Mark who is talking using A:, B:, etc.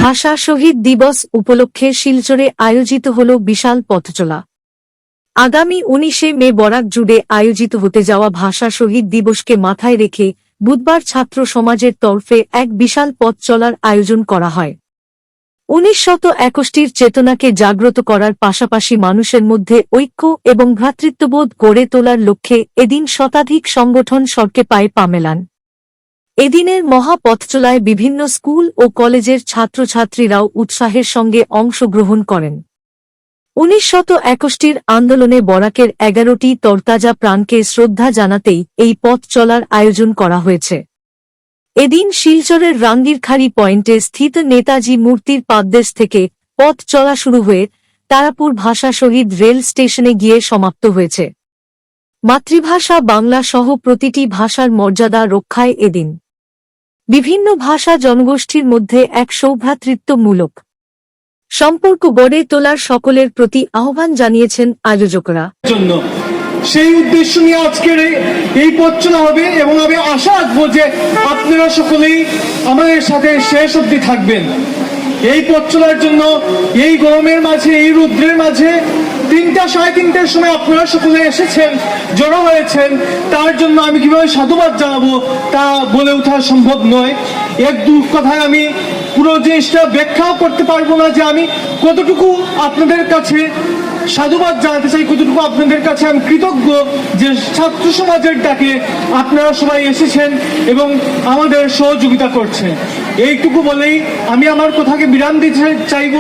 A: ভাষা শহীদ দিবস উপলক্ষে শিলচরে আয়োজিত হল বিশাল পথচলা। আগামী 19শে মে বরাক জুড়ে আয়োজিত হতে যাওয়া ভাষা শহীদ দিবসকে মাথায় রেখে বুধবার ছাত্র সমাজের তরফে এক বিশাল পথ চলার আয়োজন করা হয়। 1961 চেতনাকে জাগ্রত করার পাশাপাশি মানুষের মধ্যে ঐক্য এবং ভ্রাতৃত্ববোধ গড়ে তোলার লক্ষ্যে এদিন শতাধিক সংগঠন সড়কে পায়ে পা মেলান। এদিনের মহা পথচলায় বিভিন্ন স্কুল ও কলেজের ছাত্রছাত্রীরাও উৎসাহের সঙ্গে অংশগ্রহণ করেন। 1961 আন্দোলনে বরাকের 11টি তরতাজা প্রাণকে শ্রদ্ধা জানাতেই এই পথ চলার আয়োজন করা হয়েছে। এদিন শিলচরের রাঙ্গিরখাড়ি পয়েন্টে স্থিত নেতাজি মূর্তির পাদদেশ থেকে পথ চলা শুরু হয়ে তারাপুর ভাষা শহীদ রেল স্টেশনে গিয়ে সমাপ্ত হয়েছে। মাতৃভাষা বাংলা সহ প্রতিটি ভাষার মর্যাদা রক্ষায় এদিন বিভিন্ন ভাষা জনগোষ্ঠীর মধ্যে এক সৌভ্রাতৃত্বমূলক সম্পর্ক গড়ে তোলার সকলের প্রতি আহ্বান জানিয়েছেন আয়োজকরা।
B: সেই উদ্দেশ্য নিয়ে আজকের এই পথ চলা হবে এবং আমি আশা রাখবো যে আপনারা সকলেই আমাদের সাথে শেষ অবধি থাকবেন। এই পথ চলার জন্য এই গরমের মাঝে, এই রৌদ্রের মাঝে 3টা সাড়ে 3টার সময় আপনারা সকলে এসেছেন, জড়ো হয়েছেন, তার জন্য আমি কিভাবে সাধুবাদ জানাবো তা বলে ওঠা সম্ভব নয়। এক দু কথায় আমি পুরো জিনিসটা ব্যাখ্যাও করতে পারবো না যে আমি কতটুকু আপনাদের কাছে সাধুবাদ জানাতে চাই, কতটুকু আপনাদের কাছে আমি কৃতজ্ঞ যে ছাত্র সমাজের ডাকে আপনারা সবাই এসেছেন এবং আমাদের সহযোগিতা করছেন। এইটুকু বলেই আমি আমার কথাকে বিরাম দিতে চাইব।